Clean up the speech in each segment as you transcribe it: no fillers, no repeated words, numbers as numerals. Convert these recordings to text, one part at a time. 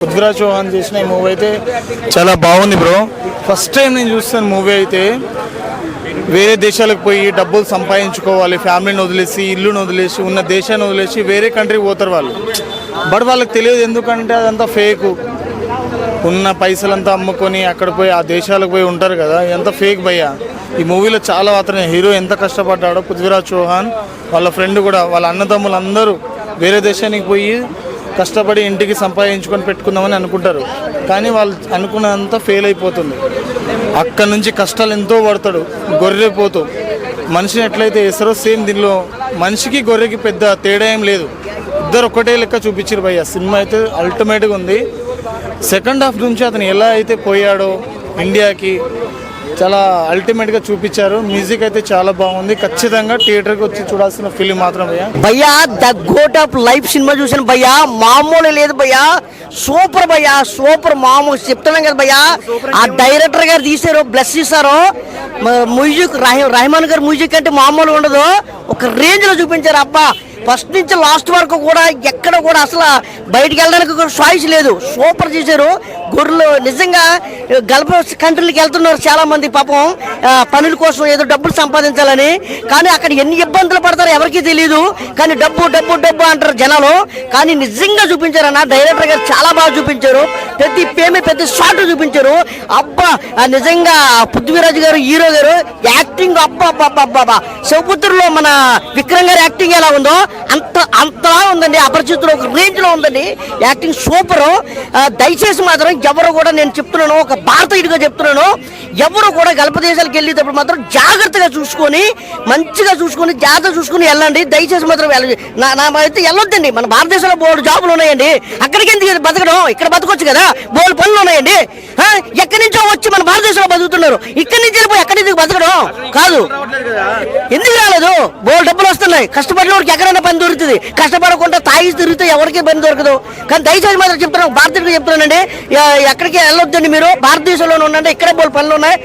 పృథ్వీరాజ్ చౌహాన్ చేసిన ఈ మూవీ అయితే చాలా బాగుంది బ్రో. ఫస్ట్ టైం నేను చూస్తాను మూవీ అయితే. వేరే దేశాలకు పోయి డబ్బులు సంపాదించుకోవాలి, ఫ్యామిలీని వదిలేసి, ఇల్లుని వదిలేసి, ఉన్న దేశాన్ని వదిలేసి వేరే కంట్రీకి పోతారు వాళ్ళు. బట్ వాళ్ళకి తెలియదు, ఎందుకంటే అదంతా ఫేక్. ఉన్న పైసలంతా అమ్ముకొని అక్కడ పోయి ఆ దేశాలకు పోయి ఉంటారు కదా, ఎంత ఫేక్ భయ్యా. ఈ మూవీలో చాలా మాత్రమే హీరో ఎంత కష్టపడ్డాడో పృథ్వీరాజ్ చౌహాన్, వాళ్ళ ఫ్రెండ్ కూడా, వాళ్ళ అన్నదమ్ములు అందరూ వేరే దేశానికి పోయి కష్టపడి ఇంటికి సంపాదించుకొని పెట్టుకుందామని అనుకుంటారు. కానీ వాళ్ళు అనుకున్నంత ఫెయిల్ అయిపోతుంది. అక్కడ నుంచి కష్టాలు ఎంతో పడతాడు. గొర్రెపోతూ మనిషిని ఎట్లయితే వేస్తారో సేమ్ దీనిలో మనిషికి గొర్రెకి పెద్ద తేడా ఏం లేదు. ఇద్దరు ఒక్కటే లెక్క చూపించారు భయ్య. సినిమా అయితే అల్టిమేట్గా ఉంది. సెకండ్ హాఫ్ నుంచి అతను ఎలా అయితే పోయాడో ఇండియాకి చాలా అల్టిమేట్గా చూపించారు. మ్యూజిక్ అయితే చాలా బాగుంది. ఖచ్చితంగా థియేటర్కి వచ్చి చూడాల్సిన ఫిలిం మాత్రం భయ్యా. ద గోట్ ఆఫ్ లైఫ్ సినిమా చూసాను భయ్యా, మామూలు లేదు భయ్యా. సూపర్ భయ్యా, సూపర్. మామూలు చెప్తున్నాం కదా భయ్యా. ఆ డైరెక్టర్ గారు తీసారు, బ్లెస్ చేశారు. మ్యూజిక్ రెహమాన్ గారు మ్యూజిక్ అంటే మామూలు ఉండదు, ఒక రేంజ్ లో చూపించారు. అబ్బా, ఫస్ట్ నుంచి లాస్ట్ వరకు కూడా ఎక్కడ కూడా అసలు బయటికి వెళ్ళడానికి కూడా చాయిస్ లేదు. సూపర్ చేశారు. గొర్రెలు నిజంగా గల్ఫ్ కంట్రీలకు వెళ్తున్నారు చాలా మంది పాపం, పనుల కోసం ఏదో డబ్బులు సంపాదించాలని. కానీ అక్కడ ఎన్ని ఇబ్బందులు పడతారో ఎవరికీ తెలియదు. కానీ డబ్బు డబ్బు డబ్బు అంటారు జనాలు. కానీ నిజంగా చూపించారన్న డైరెక్టర్ గారు, చాలా బాగా చూపించారు. ప్రతి పేమే పెద్ద షాట్ చూపించారు. అబ్బా, నిజంగా పృథ్వీరాజ్ గారు హీరో గారు యాక్టింగ్ అబ్బా అబ్బా అబ్బా. శివపుత్రులో మన విక్రమ్ గారి యాక్టింగ్ ఎలా ఉందో అంతలా ఉందండి. అపరిచితుడు ఒక రేంజ్ లో ఉందండి యాక్టింగ్, సూపర్. దయచేసి మాత్రం ఎవరు కూడా, నేను చెప్తున్నాను, ఒక భారతీయుడిగా చెప్తున్నాను, ఎవరు కూడా గల్ఫ్ దేశాలకు వెళ్ళేటప్పుడు మాత్రం జాగ్రత్తగా చూసుకొని, మంచిగా చూసుకొని, జాగ్రత్త చూసుకుని వెళ్ళండి. దయచేసి మాత్రం అయితే వెళ్ళొద్దండి. మన భారతదేశంలో బోర్డు జాబులు ఉన్నాయండి, అక్కడికి ఎందుకు బతకడం, ఇక్కడ బతకొచ్చు కదా. బోర్డు పనులు ఉన్నాయండి. ఎక్కడి నుంచో వచ్చి మన భారతదేశంలో బతుకుతున్నారు, ఇక్కడి నుంచి వెళ్ళిపోయి ఎక్కడి నుంచి బతకడం కాదు. ఎందుకు రాలేదు? బోర్డు డబ్బులు వస్తున్నాయి, కష్టపడిన వాడికి ఎక్కడైనా పని దొరుకుతుంది. కష్టపడకుండా తాగి తిరిగితే ఎవరికి పని దొరకదు. కానీ దయచేసి మాత్రం చెప్తున్నాను, భారతీయుడిగా చెప్తున్నానండి, ఎక్కడికి వెళ్ళొద్దండి. మీరు భారతదేశంలోనే ఉండండి, ఇక్కడే బోల్ పనులు ఉన్నాయి.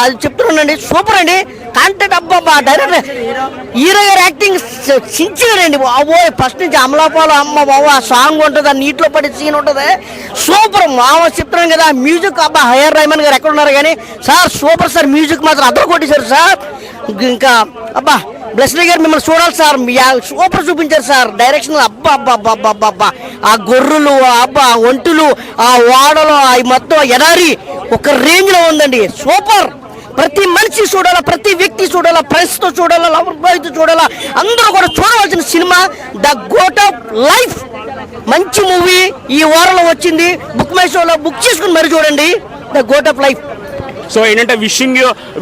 అది చెప్తున్నానండి. సూపర్ అండి. కాంటెంట్ అబ్బా. డైరెక్టర్ హీరో గారు యాక్టింగ్ సించిగారండి. ఫస్ట్ నుంచి అమలాపాలు అమ్మ బాబు, ఆ సాంగ్ ఉంటుంది, ఆ నీటిలో పడే సీన్ ఉంటుంది, సూపర్. మామ చెప్తున్నాను కదా. మ్యూజిక్ అబ్బా, హయర్ రెహమాన్ గారు ఎక్కడ ఉన్నారు కానీ సార్ సూపర్ సార్. మ్యూజిక్ మాత్రం అద్దరు కొట్టేశారు సార్. ఇంకా అబ్బా, బ్లెస్లీ గారు మిమ్మల్ని చూడాలి సార్, సూపర్ చూపించారు సార్. డైరెక్షన్ అబ్బా అబ్బా అబ్బా అబ్బా అబ్బా. ఆ గొర్రెలు అబ్బా, ఒంటులు, ఆ వాడలు, అవి మొత్తం ఎడారి ఒక రేంజ్ లో ఉందండి. సూపర్. ప్రతి మనిషి చూడాలా, ప్రతి వ్యక్తి చూడాలా, ప్రెస్ తో చూడాలా, లవర్ బాయ్ తో చూడాలా, అందరూ కూడా చూడవలసిన సినిమా ద గోట్ ఆఫ్ లైఫ్. మంచి మూవీ ఈ వారంలో వచ్చింది. బుక్ మై షోలో బుక్ చేసుకుని మరి చూడండి the goat of life. So ఏంటంటే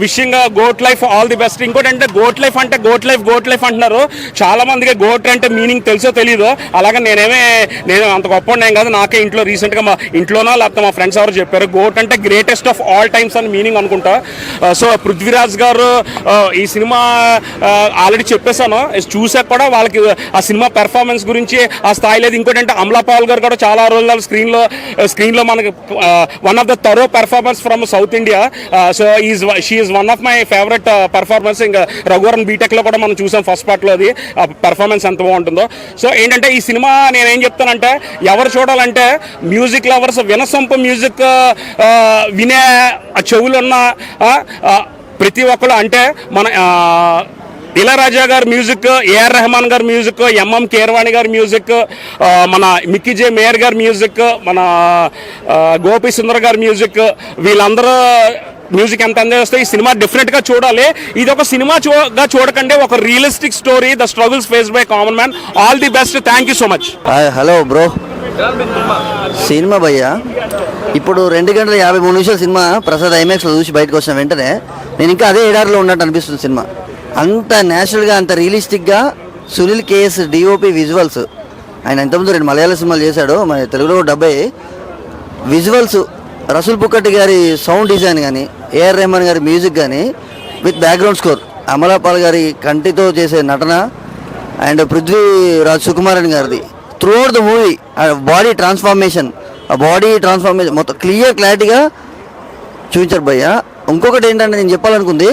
wishing goat life all the best. ఇంకోటి అంటే గోట్ లైఫ్ అంటున్నారు. చాలా మందికి గోట్ అంటే మీనింగ్ తెలుసో తెలీదు. అలాగే నేను అంత గొప్ప ఏం కాదు. నాకే ఇంట్లో రీసెంట్గా మా ఇంట్లోనో లేకపోతే మా ఫ్రెండ్స్ ఎవరు చెప్పారు, గోట్ అంటే గ్రేటెస్ట్ ఆఫ్ ఆల్ టైమ్స్ అని మీనింగ్ అనుకుంటా. సో పృథ్వీరాజ్ గారు ఈ సినిమా ఆల్రెడీ చెప్పేశాను, చూసాక కూడా వాళ్ళకి ఆ సినిమా పెర్ఫార్మెన్స్ గురించి ఆ స్థాయి లేదు. ఇంకోటి అంటే అమలా పాల్ గారు కూడా చాలా రోజులు స్క్రీన్లో మనకి one of the thorough performance from south India. So she is one of my favourite performance. ఇంకా రఘువరన్ బీటెక్ లో కూడా మనం చూసాం ఫస్ట్ పార్ట్ లో, అది పర్ఫార్మెన్స్ ఎంత బాగుంటుందో. సో ఏంటంటే ఈ సినిమా నేనేం చెప్తానంటే, ఎవరు చూడాలంటే మ్యూజిక్ లవర్స్, వినసొంపు మ్యూజిక్ వినే చెవులున్న ప్రతి ఒక్కరు, అంటే మన ఇళయరాజా గారి మ్యూజిక్, ఏఆర్ రెహమాన్ గారి మ్యూజిక్, ఎంఎం కీరవాణి గారి మ్యూజిక్, మన మిక్కీ జే మేయర్ గారి మ్యూజిక్, మన గోపి సుందర్ గారి మ్యూజిక్, వీళ్ళందరూ మ్యూజిక్ ఎంత ఎంజాయ్ చేస్తే ఈ సినిమా డెఫినెట్గా చూడాలి. ఇది ఒక సినిమాగా చూడకండి, ఒక realistic story, the struggles faced by common man. All the best. Thank you so much. Hello bro. Cinema భయ్యా, ఇప్పుడు 2 గంటల 53 నిమిషాల సినిమా ప్రసాద్ ఐమాక్స్లో చూసి బయటకు వచ్చిన వెంటనే నేను ఇంకా అదే ఎడారిలో ఉన్నట్టు అనిపిస్తుంది సినిమా. అంత న్యాచురల్గా, అంత రియలిస్టిక్గా. సునీల్ కేఎస్ డిఓపి విజువల్స్, ఆయన ఇంతకుముందు 2 మలయాళ సినిమాలు చేశాడు, మన తెలుగులో డబ్బై. విజువల్స్, రసూల్ పుక్కటి గారి సౌండ్ డిజైన్ కానీ, ఏఆర్ రెహమాన్ గారి మ్యూజిక్ కానీ, విత్ బ్యాక్గ్రౌండ్ స్కోర్, అమలాపాల్ గారి కంటితో చేసే నటన, అండ్ పృథ్వీరాజ్ సుకుమారన్ గారిది through out the movie. Body transformation మొత్తం క్లారిటీగా చూపించారు భయ్య. ఇంకొకటి ఏంటంటే నేను చెప్పాలనుకుంది,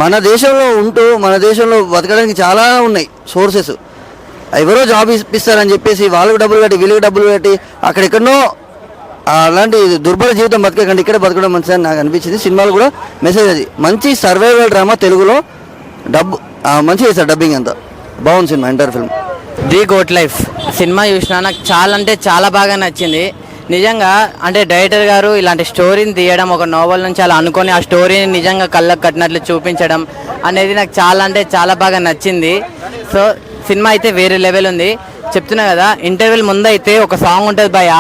మన దేశంలో ఉంటూ మన దేశంలో బతకడానికి చాలా ఉన్నాయి సోర్సెస్. ఎవరో జాబ్ ఇప్పిస్తారని చెప్పేసి వాళ్ళకి డబ్బులు కట్టి వీళ్ళకి డబ్బులు కట్టి అక్కడెక్కడో అలాంటి దుర్భర జీవితం బతకకండి, ఇక్కడే బతకడం మంచిదని నాకు అనిపించింది. సినిమాలో కూడా మెసేజ్ అది మంచి సర్వైవల్ డ్రామా, తెలుగులో మంచిగా చేశారు, డబ్బింగ్ అంతా బాగుంది సినిమా, entire film. The goat life సినిమా చూసిన నాకు చాలా అంటే చాలా బాగా నచ్చింది నిజంగా. అంటే డైరెక్టర్ గారు ఇలాంటి స్టోరీని తీయడం, ఒక నోవెల్ నుంచి అలా అనుకొని ఆ స్టోరీని నిజంగా కళ్ళకు కట్టినట్లు చూపించడం అనేది నాకు చాలా అంటే చాలా బాగా నచ్చింది. సో సినిమా అయితే వేరే లెవెల్ ఉంది. చెప్తున్నా కదా, ఇంటర్వెల్ ముందైతే ఒక సాంగ్ ఉంటుంది భయ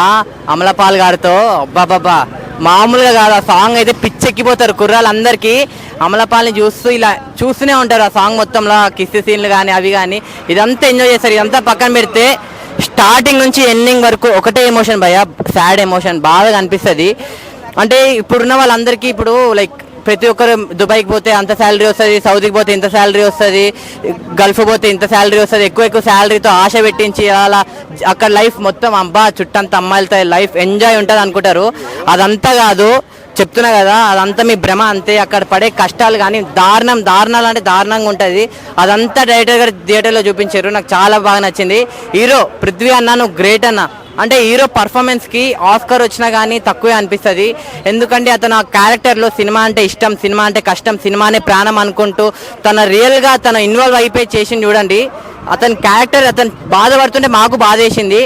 అమలపాల్ గారితో, అబ్బాబాబా మామూలుగా కాదు ఆ సాంగ్ అయితే పిచ్చెక్కిపోతారు కుర్రాళ్ళందరికీ. అమలపాల్ని చూస్తూ ఇలా చూస్తూనే ఉంటారు ఆ సాంగ్ మొత్తంలో, కిస్ సీన్లు కానీ అవి కానీ ఇదంతా ఎంజాయ్ చేస్తారు. ఇదంతా పక్కన పెడితే స్టార్టింగ్ నుంచి ఎండింగ్ వరకు ఒకటే ఎమోషన్ భయ, సాడ్ ఎమోషన్ బాగా అనిపిస్తుంది. అంటే ఇప్పుడున్న వాళ్ళందరికీ ఇప్పుడు లైక్ ప్రతి ఒక్కరు దుబాయ్కి పోతే అంత శాలరీ వస్తుంది, సౌదీకి పోతే ఇంత శాలరీ వస్తుంది, గల్ఫ్ పోతే ఇంత శాలరీ వస్తుంది, ఎక్కువ శాలరీతో ఆశ పెట్టించి అలా అక్కడ లైఫ్ మొత్తం అబ్బా చుట్టంత అమ్మాయిలతో లైఫ్ ఎంజాయ్ ఉంటుంది అనుకుంటారు. అదంతా కాదు, చెప్తున్నా కదా, అదంతా మీ భ్రమ అంతే. అక్కడ పడే కష్టాలు కానీ దారుణాలు అంటే దారుణంగా ఉంటుంది. అదంతా డైరెక్టర్ గారు థియేటర్లో చూపించారు, నాకు చాలా బాగా నచ్చింది. హీరో పృథ్వీ అన్న నువ్వు గ్రేట్ అన్న. అంటే హీరో పర్ఫార్మెన్స్కి ఆస్కార్ వచ్చినా కానీ తక్కువే అనిపిస్తుంది. ఎందుకంటే అతను ఆ క్యారెక్టర్లో సినిమా అంటే ఇష్టం, సినిమా అంటే కష్టం, సినిమానే ప్రాణం అనుకుంటూ తన రియల్గా తన ఇన్వాల్వ్ అయిపోయి చేసింది చూడండి. అతని క్యారెక్టర్ అతను బాధపడుతుంటే మాకు బాధ వేసింది,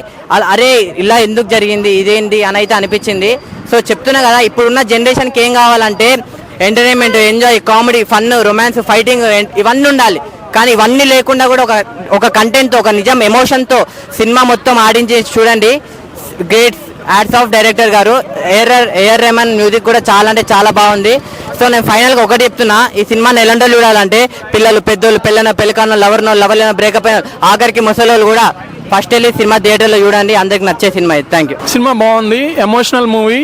అరే ఇలా ఎందుకు జరిగింది ఇదేంటి అని అయితే అనిపించింది. సో చెప్తున్నా కదా, ఇప్పుడున్న జనరేషన్కి ఏం కావాలంటే entertainment, enjoy, comedy, fun, romance, fighting ఇవన్నీ ఉండాలి. కానీ ఇవన్నీ లేకుండా కూడా ఒక కంటెంట్తో, ఒక నిజం ఎమోషన్తో సినిమా మొత్తం ఆడించేసి చూడండి. గ్రేట్ యాడ్స్ ఆఫ్ డైరెక్టర్ గారు. ఏఆర్ రెహమాన్ మ్యూజిక్ కూడా చాలా అంటే చాలా బాగుంది. సో నేను ఫైనల్గా ఒకటి చెప్తున్నా, ఈ సినిమాని ఎలాంటి చూడాలంటే పిల్లలు, పెద్దోళ్ళు, పెళ్ళైన, పెళ్ళికాన్న, లవర్లైన, బ్రేకప్ అయిన, ఆఖరికి ముసలోళ్ళు కూడా ఫస్ట్ వెళ్ళి సినిమా థియేటర్లో చూడండి. అందరికి నచ్చే సినిమా ఇది. Thank you. సినిమా బాగుంది, ఎమోషనల్ మూవీ,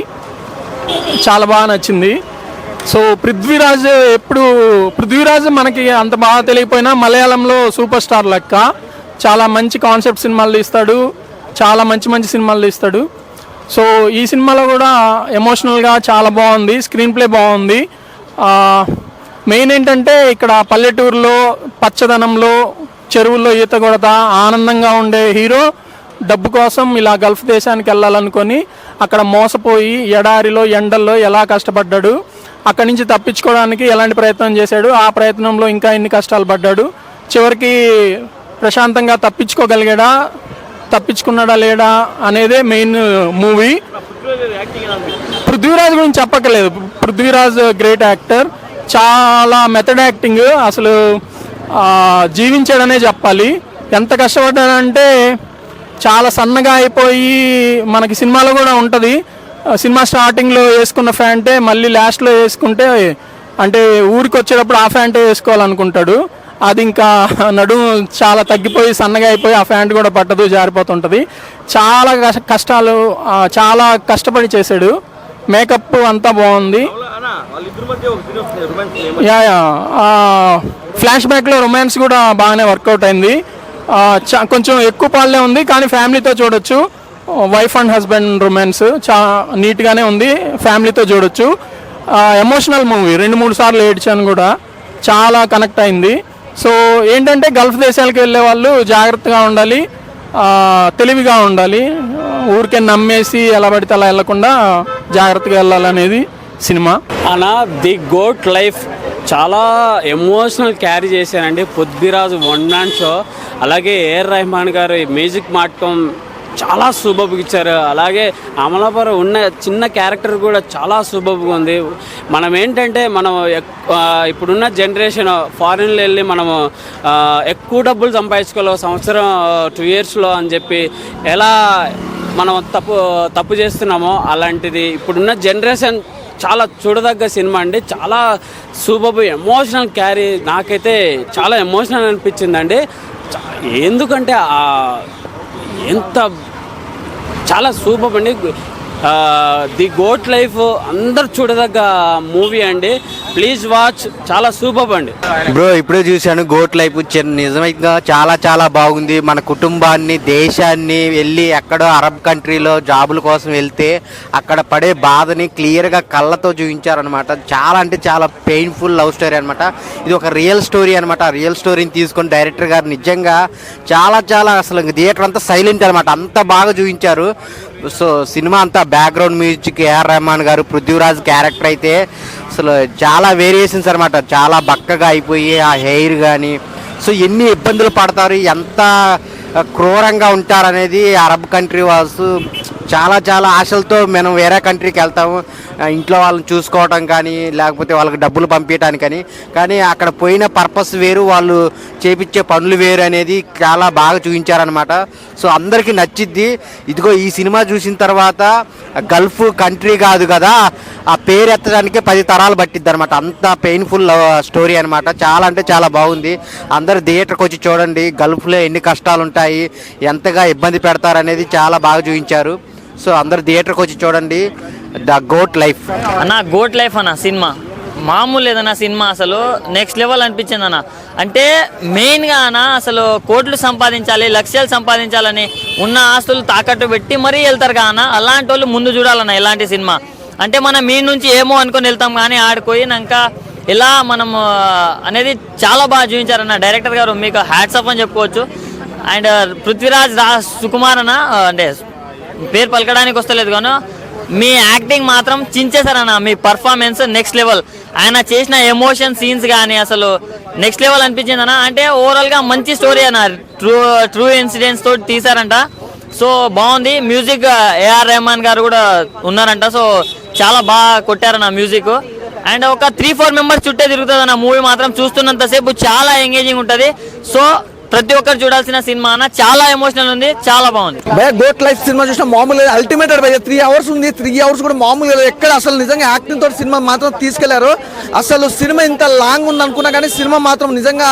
చాలా బాగా నచ్చింది. సో పృథ్వీరాజ్ మనకి అంత బాగా తెలియకపోయినా మలయాళంలో సూపర్ స్టార్ లెక్క. చాలా మంచి కాన్సెప్ట్ సినిమాలు తీస్తాడు, చాలా మంచి సినిమాలు తీస్తాడు. సో ఈ సినిమాలో కూడా ఎమోషనల్గా చాలా బాగుంది, స్క్రీన్ ప్లే బాగుంది. మెయిన్ ఏంటంటే ఇక్కడ పల్లెటూరులో పచ్చదనంలో చెరువుల్లో ఈత కొడతా ఆనందంగా ఉండే హీరో డబ్బు కోసం ఇలా గల్ఫ్ దేశానికి వెళ్ళాలనుకొని అక్కడ మోసపోయి ఎడారిలో ఎండల్లో ఎలా కష్టపడ్డాడు, అక్కడి నుంచి తప్పించుకోవడానికి ఎలాంటి ప్రయత్నం చేశాడు, ఆ ప్రయత్నంలో ఇంకా ఎన్ని కష్టాలు పడ్డాడు, చివరికి ప్రశాంతంగా తప్పించుకున్నాడా లేడా అనేదే మెయిన్ మూవీ. పృథ్వీరాజ్ గురించి చెప్పక్కర్లేదు, పృథ్వీరాజ్ గ్రేట్ యాక్టర్, చాలా మెథడ్ యాక్టింగ్, అసలు జీవించాడనే చెప్పాలి. ఎంత కష్టపడ్డాడంటే చాలా సన్నగా అయిపోయి, మనకి సినిమాలో కూడా ఉంటుంది, సినిమా స్టార్టింగ్లో వేసుకున్న ప్యాంటే మళ్ళీ లాస్ట్లో వేసుకుంటే అంటే ఊరికి వచ్చేటప్పుడు ఆ ప్యాంటే వేసుకోవాలనుకుంటాడు, అది ఇంకా నడుము చాలా తగ్గిపోయి సన్నగా అయిపోయి ఆ ప్యాంట్ కూడా పట్టదు, జారిపోతుంటుంది. చాలా కష్టాలు, చాలా కష్టపడి చేశాడు. మేకప్ అంతా బాగుంది. ఫ్లాష్ బ్యాక్లో రొమాన్స్ కూడా బాగానే వర్కౌట్ అయింది. కొంచెం ఎక్కువ పాలే ఉంది కానీ ఫ్యామిలీతో చూడొచ్చు. వైఫ్ అండ్ హస్బెండ్ రొమాన్స్ నీట్గానే ఉంది, ఫ్యామిలీతో చూడొచ్చు. ఎమోషనల్ మూవీ, 2-3 సార్లు ఏడ్చాను కూడా, చాలా కనెక్ట్ అయింది. సో ఏంటంటే గల్ఫ్ దేశాలకు వెళ్ళే వాళ్ళు జాగ్రత్తగా ఉండాలి, తెలివిగా ఉండాలి, ఊరికే నమ్మేసి ఎలా పడితే అలా వెళ్ళకుండా జాగ్రత్తగా వెళ్ళాలనేది సినిమా. అన్న ది గోట్ లైఫ్ చాలా ఎమోషనల్ క్యారీ చేశానండి. పృథ్వీరాజ్ వన్ మ్యాన్ షో, అలాగే ఏఆర్ రెహమాన్ గారు మ్యూజిక్ మాటకం చాలా సూపర్గా ఇచ్చారు. అలాగే అమలాపురం ఉన్న చిన్న క్యారెక్టర్ కూడా చాలా సూపర్గా ఉంది. మనం ఏంటంటే మనం ఇప్పుడున్న జనరేషన్ ఫారిన్లో వెళ్ళి మనము ఎక్కువ డబ్బులు సంపాదించుకోవాలి సంవత్సరం 2 ఇయర్స్లో అని చెప్పి ఎలా మనం తప్పు చేస్తున్నామో అలాంటిది ఇప్పుడున్న జనరేషన్ చాలా చూడదగ్గ సినిమా అండి. చాలా సూపర్ ఎమోషనల్ క్యారీ, నాకైతే చాలా ఎమోషనల్ అనిపించిందండి. ఎందుకంటే ఎంత చాలా సూపర్ అండి. ది గోట్ లైఫ్ అందరు చూడదగ్గ మూవీ అండి, ప్లీజ్ వాచ్, చాలా సూపర్ అండి. బ్రో ఇప్పుడే చూశాను గోట్ లైఫ్, నిజంగా చాలా బాగుంది. మన కుటుంబాన్ని, దేశాన్ని వెళ్ళి ఎక్కడో అరబ్ కంట్రీలో జాబుల కోసం వెళ్తే అక్కడ పడే బాధని క్లియర్గా కళ్ళతో చూపించారనమాట. చాలా అంటే చాలా పెయిన్ఫుల్ లవ్ స్టోరీ అనమాట. ఇది ఒక రియల్ స్టోరీ అనమాట. ఆ రియల్ స్టోరీని తీసుకొని డైరెక్టర్ గారు నిజంగా చాలా అసలు థియేటర్ అంతా సైలెంట్ అనమాట, అంత బాగా చూపించారు. సో సినిమా అంతా బ్యాక్గ్రౌండ్ మ్యూజిక్ ఏఆర్ రెహమాన్ గారు, పృథ్వీరాజ్ క్యారెక్టర్ అయితే అసలు చాలా వేరియేషన్స్ అనమాట. చాలా బక్కగా అయిపోయి ఆ హెయిర్ కానీ, సో ఎన్ని ఇబ్బందులు పడతారు, ఎంత క్రూరంగా ఉంటారనేది అరబ్ కంట్రీ వాళ్ళు చాలా చాలా ఆశలతో మనం వేరే కంట్రీకి వెళ్తాము, ఇంట్లో వాళ్ళని చూసుకోవటం కానీ లేకపోతే వాళ్ళకి డబ్బులు పంపించడానికి కానీ అక్కడ పోయిన పర్పస్ వేరు, వాళ్ళు చేపించే పనులు వేరు అనేది చాలా బాగా చూపించారనమాట. సో అందరికీ నచ్చిద్ది. ఇదిగో ఈ సినిమా చూసిన తర్వాత గల్ఫ్ కంట్రీ కాదు కదా, ఆ పేరు ఎత్తడానికి 10 తరాలు పట్టిద్ది అనమాట. అంత పెయిన్ఫుల్ స్టోరీ అనమాట. చాలా అంటే చాలా బాగుంది. అందరు థియేటర్కి వచ్చి చూడండి. గల్ఫ్లో ఎన్ని కష్టాలు ఉంటాయి, ఎంతగా ఇబ్బంది పెడతారనేది చాలా బాగా చూపించారు. సో అందరు థియేటర్కి వచ్చి చూడండి ద గోట్ లైఫ్. అన్న గోట్ లైఫ్ అన్న సినిమా మామూలు లేదన్న సినిమా, అసలు నెక్స్ట్ లెవెల్ అనిపించింది అన్న. అంటే మెయిన్గా అన్న అసలు కోట్లు సంపాదించాలి, లక్ష్యాలు సంపాదించాలని ఉన్న ఆస్తులు తాకట్టు పెట్టి మరీ వెళ్తారు కాన, అలాంటి వాళ్ళు ముందు చూడాలన్న ఇలాంటి సినిమా. అంటే మనం మీ నుంచి ఏమో అనుకొని వెళ్తాం కానీ ఆడిపోయినాక ఇలా మనం అనేది చాలా బాగా చూపించారన్న డైరెక్టర్ గారు. మీకు హ్యాట్స్ ఆఫ్ అని చెప్పుకోవచ్చు. అండ్ పృథ్వీరాజ్ సుకుమార్ అన్న, అంటే పేరు పలకడానికి వస్తలేదు కానీ మీ యాక్టింగ్ మాత్రం చించేశారన్న. మీ పర్ఫార్మెన్స్ నెక్స్ట్ లెవెల్. ఆయన చేసిన ఎమోషన్ సీన్స్ కానీ అసలు నెక్స్ట్ లెవెల్ అనిపించింది అన్న. అంటే ఓవరాల్గా మంచి స్టోరీ అన్న, ట్రూ ఇన్సిడెంట్స్ తోటి తీశారంట. సో బాగుంది. మ్యూజిక్ ఏఆర్ రెహమాన్ గారు కూడా ఉన్నారంట. సో చాలా బాగా కొట్టారన్న మ్యూజిక్. అండ్ ఒక 3-4 మెంబర్స్ చుట్టే తిరుగుతుంది అన్న మూవీ మాత్రం. చూస్తున్నంతసేపు చాలా ఎంగేజింగ్ ఉంటుంది. సో ప్రతి ఒక్కరు చూడాల్సిన సినిమా అన్న. చాలా ఎమోషనల్ ఉంది, చాలా బాగుంది. భయ గోట్ లైఫ్ సినిమా చూసిన మామూలు అల్టిమేటెడ్ భయ. 3 hours ఉంది. 3 hours కూడా మామూలు లేదు ఎక్కడ. అసలు నిజంగా యాక్టింగ్ తోటి సినిమా మాత్రం తీసుకెళ్లారు. అసలు సినిమా ఇంత లాంగ్ ఉంది అనుకున్నా కానీ సినిమా మాత్రం నిజంగా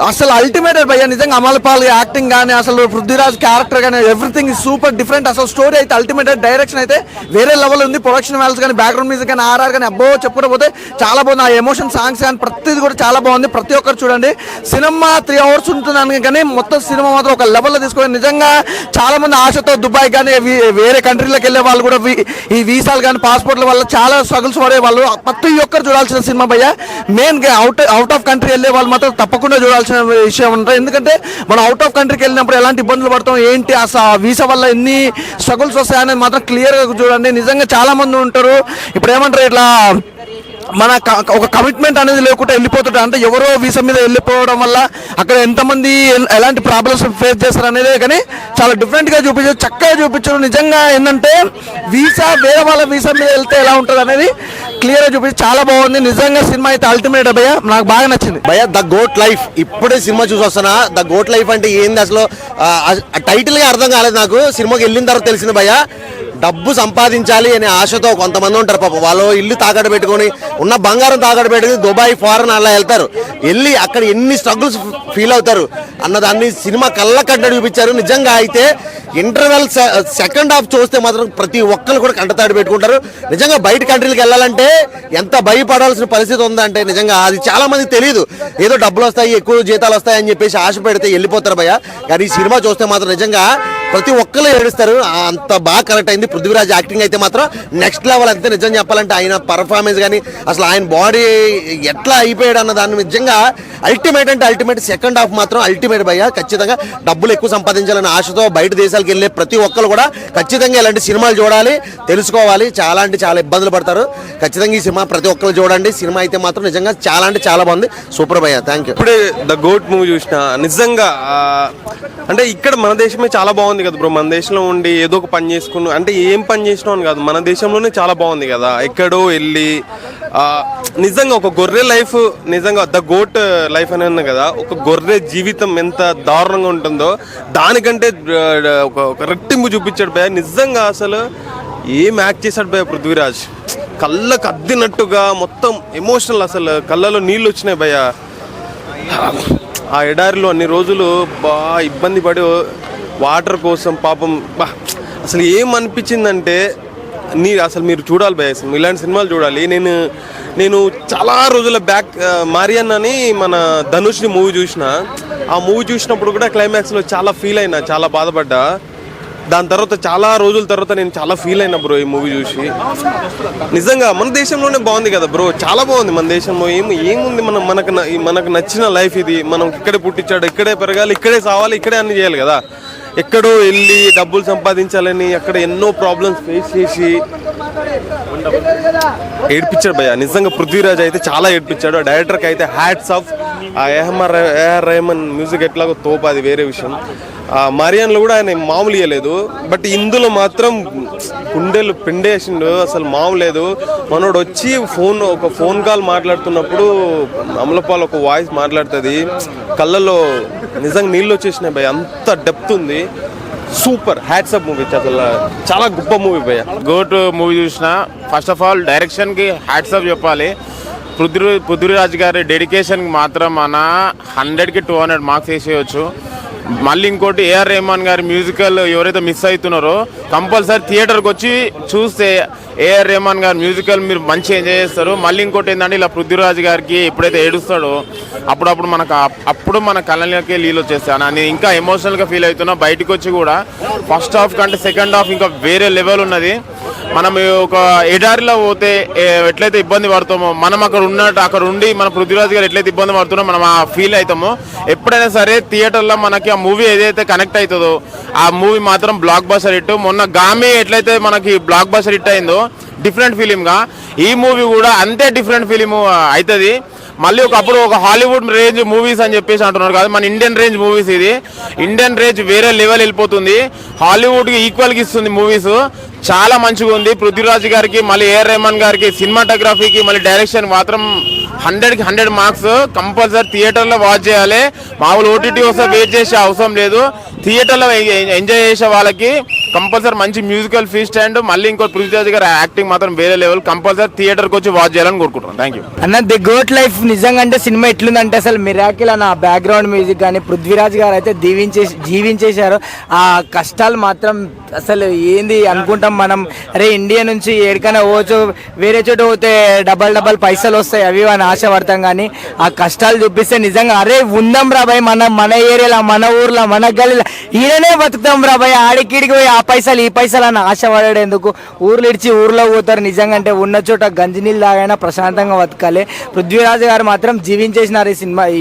అసలు అల్టిమేటెడ్ భయ. నిజంగా అమలపాల్ యాక్టింగ్ కానీ, అసలు పృథ్వీరాజ్ క్యారెక్టర్ కానీ ఎవ్రీథింగ్ సూపర్ డిఫరెంట్. అసలు స్టోరీ అయితే అల్టిమేటెడ్, డైరెక్షన్ అయితే వేరే లెవెల్ ఉంది. ప్రొడక్షన్ వాల్యూస్ కానీ, బ్యాక్గ్రౌండ్ మ్యూజిక్ కానీ, ఆర్ఆర్ కానీ అబ్బో చెప్పుకోకపోతే చాలా బాగుంది. ఆ ఎమోషన్ సాంగ్స్ కానీ ప్రతిది కూడా చాలా బాగుంది. ప్రతి ఒక్కరు చూడండి. సినిమా 3 hours ఉంటుంది కానీ మొత్తం సినిమా మాత్రం ఒక లెవెల్లో తీసుకొని నిజంగా చాలా మంది ఆశతో దుబాయ్ కానీ వేరే కంట్రీలకు వెళ్ళే వాళ్ళు కూడా ఈ వీసాలు కానీ పాస్పోర్ట్ల వల్ల చాలా స్ట్రగుల్స్ పడే వాళ్ళు ప్రతి ఒక్కరు చూడాల్సిన సినిమా భయ్య. మెయిన్ అవుట్ ఆఫ్ కంట్రీ వెళ్ళే వాళ్ళు మాత్రం తప్పకుండా చూడాల్సిన విషయం ఉంటుంది. ఎందుకంటే మనం అవుట్ ఆఫ్ కంట్రీకి వెళ్ళినప్పుడు ఎలాంటి ఇబ్బందులు పడతాం, ఏంటి అసలు వీసా వల్ల ఎన్ని స్ట్రగుల్స్ వస్తాయనేది మాత్రం క్లియర్గా చూడండి. నిజంగా చాలా మంది ఉంటారు ఇప్పుడు ఏమంటారు ఇట్లా మన ఒక కమిట్మెంట్ అనేది లేకుండా వెళ్ళిపోతుంటారు. అంటే ఎవరో వీసా మీద వెళ్ళిపోవడం వల్ల అక్కడ ఎంతమంది ఎలాంటి ప్రాబ్లమ్స్ ఫేస్ చేస్తారు అనేది కానీ చాలా డిఫరెంట్గా చూపించారు, చక్కగా చూపించారు. నిజంగా ఏంటంటే వీసా వేరే వాళ్ళ వీసా మీద వెళ్తే ఎలా ఉంటుంది అనేది క్లియర్గా చూపించి చాలా బాగుంది. నిజంగా సినిమా అయితే అల్టిమేట్ భయ్య, నాకు బాగా నచ్చింది భయ్య. ద గోట్ లైఫ్ ఇప్పుడే సినిమా చూసి వస్తున్నా. ద గోట్ లైఫ్ అంటే ఏంది అసలు టైటిల్గా అర్థం కాలేదు నాకు. సినిమాకి వెళ్ళిన తర్వాత తెలిసింది భయ్య. డబ్బు సంపాదించాలి అనే ఆశతో కొంతమంది ఉంటారు పాప. వాళ్ళు ఇల్లు తాకట్టు పెట్టుకొని ఉన్న బంగారం తాకట్టు పెట్టుకుని దుబాయ్ ఫారెన్ అలా వెళ్తారు. వెళ్ళి అక్కడ ఎన్ని స్ట్రగుల్స్ ఫీల్ అవుతారు అన్నదాన్ని సినిమా కళ్ళ కట్టడి చూపించారు. నిజంగా అయితే ఇంటర్వెల్ సెకండ్ హాఫ్ చూస్తే మాత్రం ప్రతి ఒక్కరు కూడా కంటతాడు పెట్టుకుంటారు. నిజంగా బయట కంట్రీలకు వెళ్ళాలంటే ఎంత భయపడాల్సిన పరిస్థితి ఉందంటే నిజంగా అది చాలా మందికి తెలియదు. ఏదో డబ్బులు వస్తాయి, ఎక్కువ జీతాలు వస్తాయి అని చెప్పేసి ఆశ పెడితే వెళ్ళిపోతారు భయ్య. కానీ ఈ సినిమా చూస్తే మాత్రం నిజంగా ప్రతి ఒక్కరు ఏడుస్తారు. అంత బాగా కరెక్ట్ అయింది. పృథ్వీరాజ్ యాక్టింగ్ అయితే మాత్రం నెక్స్ట్ లెవెల్. అంతే నిజం చెప్పాలంటే ఆయన పర్ఫార్మెన్స్ కానీ అసలు ఆయన బాడీ ఎట్లా అయిపోయాడు అన్న దాన్ని నిజంగా అల్టిమేట్ అంటే అల్టిమేట్. సెకండ్ హాఫ్ మాత్రం అల్టిమేట్ భయ్య. ఖచ్చితంగా డబ్బులు ఎక్కువ సంపాదించాలనే ఆశతో బయట దేశాలకు వెళ్ళే ప్రతి ఒక్కరు కూడా ఖచ్చితంగా ఇలాంటి సినిమాలు చూడాలి, తెలుసుకోవాలి. చాలా అంటే చాలా ఇబ్బందులు పడతారు. ఖచ్చితంగా ఈ సినిమా ప్రతి ఒక్కరు చూడండి. సినిమా అయితే మాత్రం నిజంగా చాలా అంటే చాలా బాగుంది. సూపర్ భయ్య. Thank you. ఇప్పుడే ద గోట్ మూవీ చూసిన. నిజంగా అంటే ఇక్కడ మన దేశమే చాలా బాగుంది కదా బ్రో. మన దేశంలో ఉండి ఏదో ఒక పని చేసుకుని అంటే ఏం పని చేసినావు అని కాదు, మన దేశంలోనే చాలా బాగుంది కదా. ఎక్కడో వెళ్ళి నిజంగా ఒక గొర్రె లైఫ్, నిజంగా ద గోట్ లైఫ్ అని అన్నా కదా, ఒక గొర్రె జీవితం ఎంత దారుణంగా ఉంటుందో దానికంటే ఒక రెట్టింపు చూపించాడు భయ్య. నిజంగా అసలు ఏం యాక్ట్ చేశాడు భయ్య పృథ్వీరాజ్. కళ్ళకు అద్దినట్టుగా మొత్తం ఎమోషనల్. అసలు కళ్ళలో నీళ్ళు వచ్చినాయి భయ్య. ఆ ఎడారిలో అన్ని రోజులు ఇబ్బంది పడి వాటర్ కోసం పాపం అసలు ఏం అనిపించిందంటే అసలు మీరు చూడాలి భయ్య. ఇలాంటి సినిమాలు చూడాలి. నేను చాలా రోజుల బ్యాక్ మారియన్ అని మన ధనుష్ని మూవీ చూసిన. ఆ మూవీ చూసినప్పుడు కూడా క్లైమాక్స్లో చాలా ఫీల్ అయినా, చాలా బాధపడ్డా. దాని తర్వాత చాలా రోజుల తర్వాత నేను చాలా ఫీల్ అయినా బ్రో ఈ మూవీ చూసి. నిజంగా మన దేశంలోనే బాగుంది కదా బ్రో, చాలా బాగుంది మన దేశంలో. ఏముంది మనకు నచ్చిన లైఫ్ ఇది. మనం ఇక్కడే పుట్టించాడు, ఇక్కడే పెరగాలి, ఇక్కడే సావాలి, ఇక్కడే అన్ని చేయాలి కదా. ఎక్కడో వెళ్ళి డబ్బులు సంపాదించాలని అక్కడ ఎన్నో ప్రాబ్లమ్స్ ఫేస్ చేసి ఏడ్పించాడు భయ్య. నిజంగా పృథ్వీరాజ్ అయితే చాలా ఏడ్పించాడు. ఆ డైరెక్టర్కి అయితే హ్యాట్స్ ఆఫ్. ఆ ఏఆర్ రెహమాన్ మ్యూజిక్ ఎట్లాగో తోపు, అది వేరే విషయం. ఆ మరియన్లో కూడా ఆయన మామూలు ఇవ్వలేదు, బట్ ఇందులో మాత్రం గుండెలు పిండేసిండు, అసలు మామూలు లేదు. మనోడు వచ్చి ఒక ఫోన్ కాల్ మాట్లాడుతున్నప్పుడు అమలపాల్ ఒక వాయిస్ మాట్లాడుతుంది, కళ్ళల్లో నిజంగా నీళ్ళు వచ్చేసినాయి భయ్య, అంత డెప్త్ ఉంది. సూపర్ హ్యాట్స్ అప్ మూవీ, అసలు చాలా గొప్ప మూవీ భయ్య. గోట్ మూవీ చూసిన ఫస్ట్ ఆఫ్ ఆల్ డైరెక్షన్కి హ్యాట్స్ ఆఫ్ చెప్పాలి. పృథ్వీరాజ్ గారి డెడికేషన్కి మాత్రం మన 100కి 200 మార్క్స్ వేసేయచ్చు. మళ్ళీ ఇంకోటి ఏఆర్ రెహమాన్ గారి మ్యూజికల్ ఎవరైతే మిస్ అవుతున్నారో కంపల్సరీ థియేటర్కి వచ్చి చూస్తే ఏఆర్ రెహమాన్ గారి మ్యూజికల్ మీరు మంచిగా ఎంజాయ్ చేస్తారు. మళ్ళీ ఇంకోటి ఏంటంటే ఇలా పృథ్వీరాజ్ గారికి ఎప్పుడైతే ఏడుస్తాడో అప్పుడు మన కళ్ళకి నీళ్ళు వచ్చేస్తాను. నేను ఇంకా ఎమోషనల్గా ఫీల్ అవుతున్నా. బయటకు వచ్చి కూడా ఫస్ట్ హాఫ్ కంటే సెకండ్ హాఫ్ ఇంకా వేరే లెవెల్ ఉన్నది. మనం ఒక ఎడారిలో పోతే ఎట్లయితే ఇబ్బంది పడతామో, మనం అక్కడ ఉండి మన పృథ్వీరాజ్ గారు ఎట్లయితే ఇబ్బంది పడుతున్నా మనం ఆ ఫీల్ అవుతామో, ఎప్పుడైనా సరే థియేటర్లో మనకి ఆ మూవీ ఏదైతే కనెక్ట్ అవుతుందో ఆ మూవీ మాత్రం బ్లాక్ బస్టర్ హిట్. మొన్న గామి ఎట్లయితే మనకి బ్లాక్ బస్టర్ హిట్ అయిందో డిఫరెంట్ ఫిలింగా, ఈ మూవీ కూడా అంతే డిఫరెంట్ ఫిలిం అవుతుంది. మళ్ళీ ఒకప్పుడు ఒక హాలీవుడ్ రేంజ్ మూవీస్ అని చెప్పేసి అంటున్నారు కాదు, మన ఇండియన్ రేంజ్ మూవీస్. ఇది ఇండియన్ రేంజ్ వేరే లెవెల్ వెళ్ళిపోతుంది, హాలీవుడ్కి ఈక్వల్గా ఇస్తుంది మూవీస్. చాలా మంచిగా ఉంది. పృథ్వీరాజ్ గారికి మళ్ళీ ఏఆర్ రెహమాన్ గారికి సినిమాటోగ్రఫీకి మళ్ళీ డైరెక్షన్ మాత్రం 100కి 100 మార్క్స్. కంపల్సరీ థియేటర్లో వాచ్ చేయాలి. మామూలు ఓటీటీ వస్తే వెయిట్ చేసే అవసరం లేదు. థియేటర్లో ఎంజాయ్ చేసే వాళ్ళకి కంపల్సరీ మంచి మ్యూజికల్ ఫీస్ట్ అండ్ మళ్ళీ ఇంకో పృథ్వీరాజ్ గారి యాక్టింగ్ మాత్రం వేరే లెవెల్. కంపల్సరీ థియేటర్కి వచ్చి వాచ్ చేయాలని కోరుకుంటున్నాను. థ్యాంక్ యూ అన్న. ది గోట్ లైఫ్ నిజంగా అంటే సినిమా ఎట్లుందంటే అసలు మిరాకిల్ అన్న. బ్యాక్గ్రౌండ్ మ్యూజిక్ కానీ పృథ్వీరాజ్ గారు అయితే జీవించేశారు. ఆ కష్టాలు మాత్రం అసలు ఏంది అనుకుంటాం మనం, అరే ఇండియా నుంచి ఎక్కడికైనా పోవచ్చు, వేరే చోట పోతే డబల్ పైసలు వస్తాయి అవి అని ఆశపడతాం. కానీ ఆ కష్టాలు చూపిస్తే నిజంగా అరే ఉందాం రా భయ్, మన ఏరియాలో మన ఊర్లో మన గల్లీలో ఈయననే బతుకుతాం రా భయ్, ఆడికిడికి పోయి ఆ పైసలు ఈ పైసలు అని ఆశపడాడు ఎందుకు, ఊర్లు ఇడిచి ఊర్లో పోతారు. నిజంగా అంటే ఉన్న చోట గంజి నీళ్ళు తాగైనా ప్రశాంతంగా బతకాలి. పృథ్వీరాజ్ గారు మాత్రం జీవించేసినారు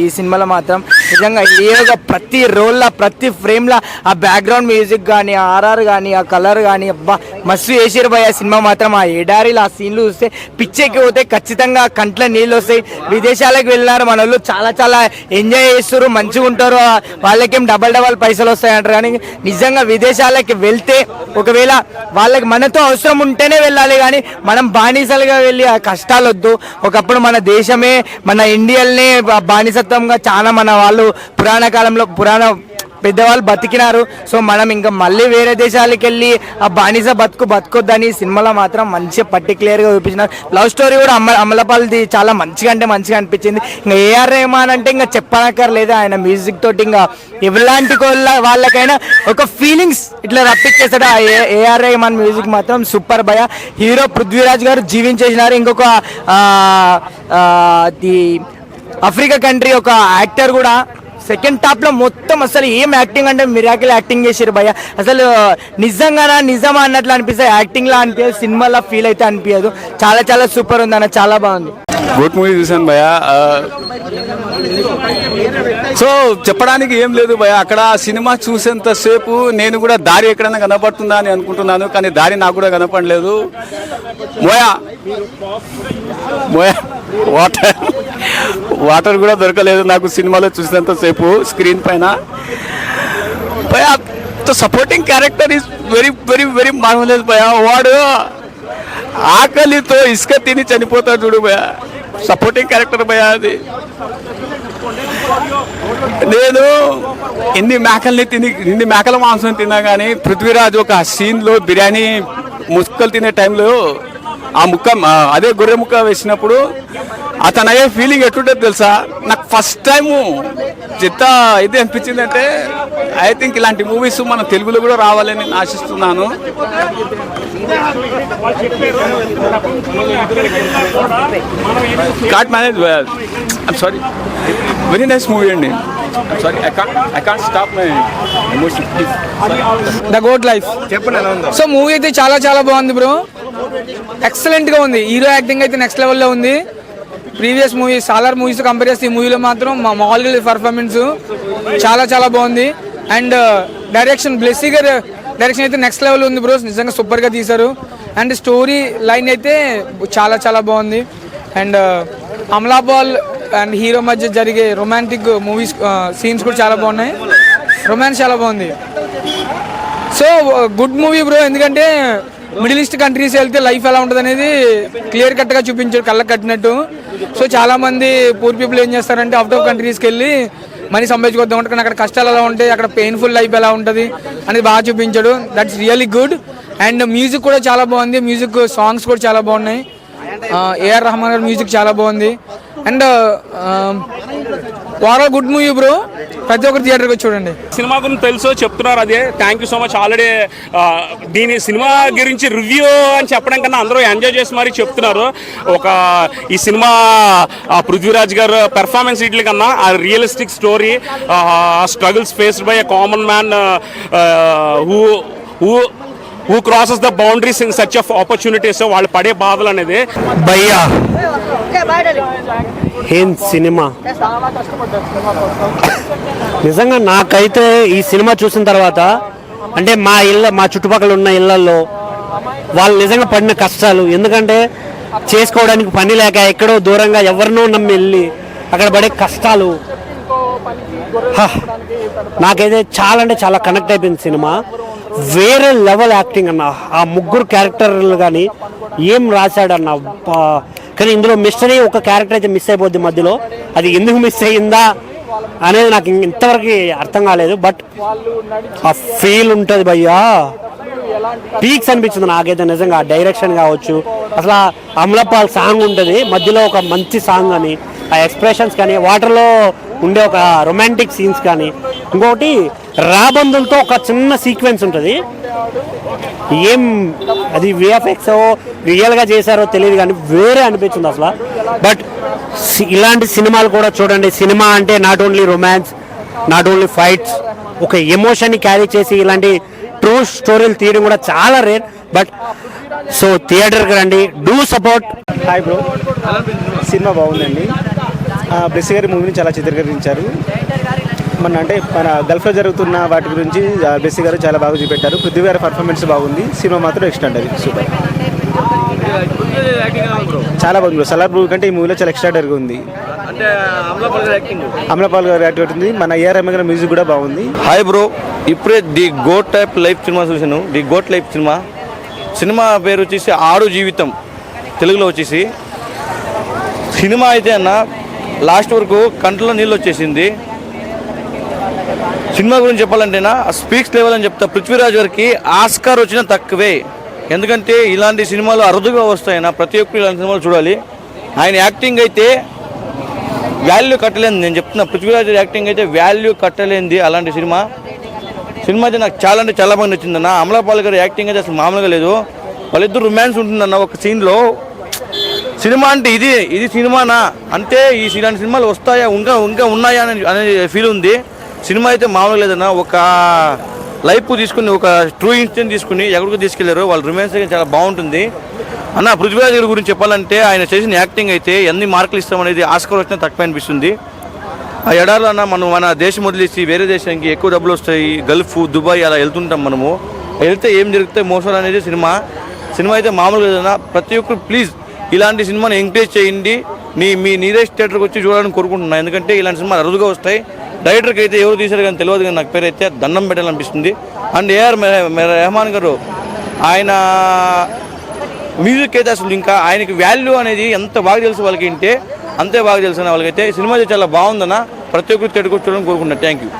ఈ సినిమాలో మాత్రం. నిజంగా ఏదో ప్రతి రోల్లో ప్రతి ఫ్రేమ్లో ఆ బ్యాక్గ్రౌండ్ మ్యూజిక్ కానీ, ఆర్ఆర్ కానీ, ఆ కలర్ కానీ అబ్బా మస్తు వేసారు భయ్. ఆ సినిమా మాత్రం ఆ ఎడారిలో ఆ సీన్లు చూస్తే పిచ్చెక్కి పోతే ఖచ్చితంగా కంట్లో నీళ్ళు వస్తాయి. విదేశాలకు వెళ్ళినారు మన వాళ్ళు, చాలా ఎంజాయ్ చేస్తారు, మంచిగా ఉంటారు, వాళ్ళకేం డబల్ పైసలు వస్తాయి అంటారు. కానీ నిజంగా విదేశాలకి వెళ్తే ఒకవేళ వాళ్ళకి మనతో అవసరం ఉంటేనే వెళ్ళాలి, కానీ మనం బానిసలుగా వెళ్ళి ఆ కష్టాలు వద్దు. ఒకప్పుడు మన దేశమే మన ఇండియల్నే బానిసత్వంగా చాలా మన వాళ్ళు పురాణ కాలంలో పెద్దవాళ్ళు బతికినారు. సో మనం ఇంకా మళ్ళీ వేరే దేశాలకు వెళ్ళి ఆ బానిస బతుకొద్దని సినిమాలో మాత్రం మంచిగా పర్టికులర్గా చూపించినారు. లవ్ స్టోరీ కూడా అమలపాల్ది చాలా మంచిగా అనిపించింది. ఇంకా ఏఆర్ రెహమాన్ అంటే ఇంకా చెప్పనక్కర్లేదు, ఆయన మ్యూజిక్ తోటి ఇంకా ఎలాంటి వాళ్ళకైనా ఒక ఫీలింగ్స్ ఇట్లా రప్పించేస్తాడు. ఆ ఏఆర్ రెహమాన్ మ్యూజిక్ మాత్రం సూపర్ భయ. హీరో పృథ్వీరాజ్ గారు జీవించేసినారు. ఇంకొక ఆఫ్రికా కంట్రీ ఒక యాక్టర్ కూడా సెకండ్ టాప్ లో మొత్తం అసలు ఏం యాక్టింగ్ అంటే మిరాకిల్ యాక్టింగ్ చేసారు భయ్య. అసలు నిజమా అన్నట్లు అనిపిస్తుంది, యాక్టింగ్ లా అనిపించదు, సినిమాలో ఫీల్ అయితే అనిపించదు. చాలా సూపర్ ఉంది అన్న, చాలా బాగుంది. గుడ్ మూవీ చూసాను భయ్య. సో చెప్పడానికి ఏం లేదు భయ్య, అక్కడ సినిమా చూసేంతసేపు నేను కూడా దారి ఎక్కడైనా కనపడుతుందా అని అనుకుంటున్నాను, కానీ దారి నాకు కూడా కనపడలేదు. వాటర్ కూడా దొరకలేదు నాకు సినిమాలో చూసినంతసేపు స్క్రీన్ పైన. భయ్య supporting character is very very very marvellous భయ్య. వాడు ఆకలితో ఇసుక తిని చనిపోతాడు చూడు భయ్య, సపోర్టింగ్ క్యారెక్టర్ భయ్య అది. నేను ఎన్ని మేకల మాంసం తిన్నా కానీ పృథ్వీరాజ్ ఒక సీన్లో బిర్యానీ ముక్కలు తినే టైంలో ఆ ముక్క అదే గొర్రె ముక్క వేసినప్పుడు అతను అయ్యే ఫీలింగ్ ఎట్లుంటుంది తెలుసా? నాకు ఫస్ట్ టైము ఎంత ఇది అనిపించింది అంటే ఐ థింక్ ఇలాంటి మూవీస్ మన తెలుగులో కూడా రావాలని నేను ఆశిస్తున్నాను. Can't manage I'm sorry, very nice movie అండి. Sorry I can't stop my emotion please. The goat life చెప్పండి. సో మూవీ అయితే చాలా బాగుంది బ్రో, ఎక్సలెంట్ గా ఉంది. హీరో యాక్టింగ్ అయితే నెక్స్ట్ లెవెల్లో ఉంది. Previous movies Salaar movies compare చేస్తే ఈ మూవీలో మాత్రం మా మామూలుగా పర్ఫార్మెన్స్ చాలా బాగుంది. అండ్ డైరెక్షన్ బ్లెస్సీ గారు డైరెక్షన్ అయితే నెక్స్ట్ లెవెల్ ఉంది బ్రోస్, నిజంగా సూపర్గా తీశారు. అండ్ స్టోరీ లైన్ అయితే చాలా చాలా బాగుంది. అండ్ అమలాపాల్ అండ్ హీరో మధ్య జరిగే రొమాంటిక్ మూవీస్ సీన్స్ కూడా చాలా బాగున్నాయి, రొమాన్స్ చాలా బాగుంది. సో గుడ్ మూవీ బ్రో, ఎందుకంటే మిడిల్ ఈస్ట్ కంట్రీస్ వెళ్తే లైఫ్ ఎలా ఉంటుంది అనేది క్లియర్ కట్గా చూపించాడు, కళ్ళకి కట్టినట్టు. సో చాలా మంది పూర్ పీపుల్ ఏం చేస్తారంటే అవుట్ ఆఫ్ కంట్రీస్కి వెళ్ళి మనీ సంపాదించుకోవద్దాం ఉంటుంది, అక్కడ కష్టాలు ఎలా ఉంటాయి, అక్కడ పెయిన్ఫుల్ లైఫ్ ఎలా ఉంటుంది అనేది బాగా చూపించాడు. That's really good. And music కూడా చాలా బాగుంది, మ్యూజిక్ సాంగ్స్ కూడా చాలా బాగున్నాయి. ఏఆర్ రెహమాన్ గారి మ్యూజిక్ చాలా బాగుంది. And overall good movie bro, ప్రతి ఒక్కరు థియేటర్కి వచ్చి చూడండి. సినిమా గురించి తెలుసు చెప్తున్నారు, అదే thank you so much. Already దీని సినిమా గురించి రివ్యూ అని చెప్పడం కన్నా అందరూ ఎంజాయ్ చేసి మరీ చెప్తున్నారు. ఈ సినిమా పృథ్వీరాజ్ గారు పెర్ఫార్మెన్స్ వీటి కన్నా ఆ realistic story, struggles faced by a common man who crosses the boundaries in search of opportunities, వాళ్ళు పడే బాధలు అనేది. భయ్యా ఏం సినిమా, నిజంగా నాకైతే ఈ సినిమా చూసిన తర్వాత అంటే మా చుట్టుపక్కల ఉన్న ఇళ్లలో వాళ్ళు నిజంగా పడిన కష్టాలు, ఎందుకంటే చేసుకోవడానికి పని లేక ఎక్కడో దూరంగా ఎవరినో నమ్మి వెళ్ళి అక్కడ పడే కష్టాలు, నాకైతే చాలా అంటే చాలా కనెక్ట్ అయిపోయింది సినిమా. వేరే లెవెల్ యాక్టింగ్ అన్న, ఆ ముగ్గురు క్యారెక్టర్లు కానీ ఏం రాశాడన్న. కానీ ఇందులో మిస్టరీ ఒక క్యారెక్టర్ అయితే మిస్ అయిపోద్ది మధ్యలో, అది ఎందుకు మిస్ అయ్యిందా అనేది నాకు ఇంతవరకు అర్థం కాలేదు. బట్ ఆ ఫీల్ ఉంటుంది భయ్యా, పీక్స్ అనిపించింది నాకైతే నిజంగా. డైరెక్షన్ కావచ్చు, అసలు అమలపాల్ సాంగ్ ఉంటుంది మధ్యలో, ఒక మంచి సాంగ్ అని, ఆ ఎక్స్ప్రెషన్స్ కానీ, వాటర్లో ఉండే ఒక రొమాంటిక్ సీన్స్ కానీ. ఇంకొకటి రాబందులతో ఒక చిన్న సీక్వెన్స్ ఉంటుంది, ఏం అది విఎఫ్ఎక్స్ రియల్గా చేశారో తెలియదు కానీ వేరే అనిపించింది అసలు. బట్ ఇలాంటి సినిమాలు కూడా చూడండి. సినిమా అంటే not only romance, not only fights, ఒక ఎమోషన్ని క్యారీ చేసి ఇలాంటి ట్రూ స్టోరీలు తీయడం కూడా చాలా రేర్. బట్ సో థియేటర్కి రండి, do support. Hi bro, cinema బాగుందండి. బ్లెస్సీ గారి మూవీని చాలా చిత్రీకరించారు. మన గల్ఫ్లో జరుగుతున్న వాటి గురించి బ్లెస్సీ గారు చాలా బాగా చూపెట్టారు. పృథ్వీ గారి పర్ఫార్మెన్స్ బాగుంది. సినిమా మాత్రం ఎక్స్ట్రాడరీ, సూపర్, చాలా బాగుంది. సలార్ మూవీ కంటే ఈ మూవీలో చాలా ఎక్స్ట్రాడరీగా ఉంది. అమలాపాల్ గారి యాక్టివిటీ ఉంది. మన ఏఆర్ రెహమాన్ గారి మ్యూజిక్ కూడా బాగుంది. హాయ్ బ్రో, ఇప్పుడే ది గోట్ టైప్ లైఫ్ సినిమా చూశాను. ది గోట్ లైఫ్ సినిమా పేరు వచ్చేసి ఆడు జీవితం, తెలుగులో వచ్చేసి. సినిమా అయితే అన్న లాస్ట్ వరకు కంట్లో నీళ్ళు వచ్చేసింది. సినిమా గురించి చెప్పాలంటేనా స్పీక్స్ లెవెల్ అని చెప్తా. పృథ్వీరాజ్ గారికి ఆస్కార్ వచ్చినా తక్కువే, ఎందుకంటే ఇలాంటి సినిమాలు అరుదుగా వస్తాయన్న. ప్రతి ఒక్కరు ఇలాంటి సినిమాలు చూడాలి. ఆయన యాక్టింగ్ అయితే వాల్యూ కట్టలేంది, నేను చెప్తున్నా. పృథ్వీరాజ్ యాక్టింగ్ అయితే వాల్యూ కట్టలేంది అలాంటి సినిమా అయితే నాకు చాలా అంటే చాలా బాగా నచ్చిందన్న. అమలాపాల్ గారి యాక్టింగ్ అయితే అసలు మామూలుగా లేదు. వాళ్ళిద్దరు రొమాన్స్ ఉంటుందన్న ఒక సీన్లో. సినిమా అంటే ఇది సినిమానా అంటే ఇలాంటి సినిమాలు వస్తాయా ఇంకా ఉన్నాయా అనే ఫీల్ ఉంది. సినిమా అయితే మామూలుగా లేదన్న. ఒక లైఫ్ తీసుకుని, ఒక ట్రూ ఇన్సిడెంట్ తీసుకుని ఎక్కడికి తీసుకెళ్లారు. వాళ్ళ రొమాన్స్ అయితే చాలా బాగుంటుంది అన్న. పృథ్వీరాజ్ గారి గురించి చెప్పాలంటే ఆయన చేసిన యాక్టింగ్ అయితే ఎన్ని మార్కులు ఇస్తామనేది ఆస్కార్ వచ్చినా తక్కువ అనిపిస్తుంది. ఆ ఎడారిలో అన్న మన దేశం వదిలేసి వేరే దేశానికి ఎక్కువ డబ్బులు వస్తాయి, గల్ఫ్, దుబాయ్ అలా వెళ్తుంటాం మనము. వెళ్తే ఏం జరుగుతాయి మోసాలు అనేది సినిమా అయితే మామూలుగా లేదన్న. ప్రతి ఒక్కరు ప్లీజ్ ఇలాంటి సినిమాని ఎంకరేజ్ చేయండి. మీ నీరెస్ట్ థియేటర్కి వచ్చి చూడాలని కోరుకుంటున్నాను, ఎందుకంటే ఇలాంటి సినిమాలు అరుదుగా వస్తాయి. డైరెక్టర్కి అయితే ఎవరు తీశారు కానీ తెలియదు, కానీ నాకు పేరు అయితే దండం పెట్టాలనిపిస్తుంది. అండ్ ఏఆర్ రెహమాన్ గారు ఆయన మ్యూజిక్ అయితే అసలు ఇంకా ఆయనకి వాల్యూ అనేది ఎంత బాగా తెలుసు వాళ్ళకి అంటే అంతే బాగా తెలుసు వాళ్ళకైతే. సినిమా అయితే చాలా బాగుందన్న. ప్రతి ఒక్కరు థియేటర్కి వచ్చి చూడాలని కోరుకుంటున్నాను. Thank you.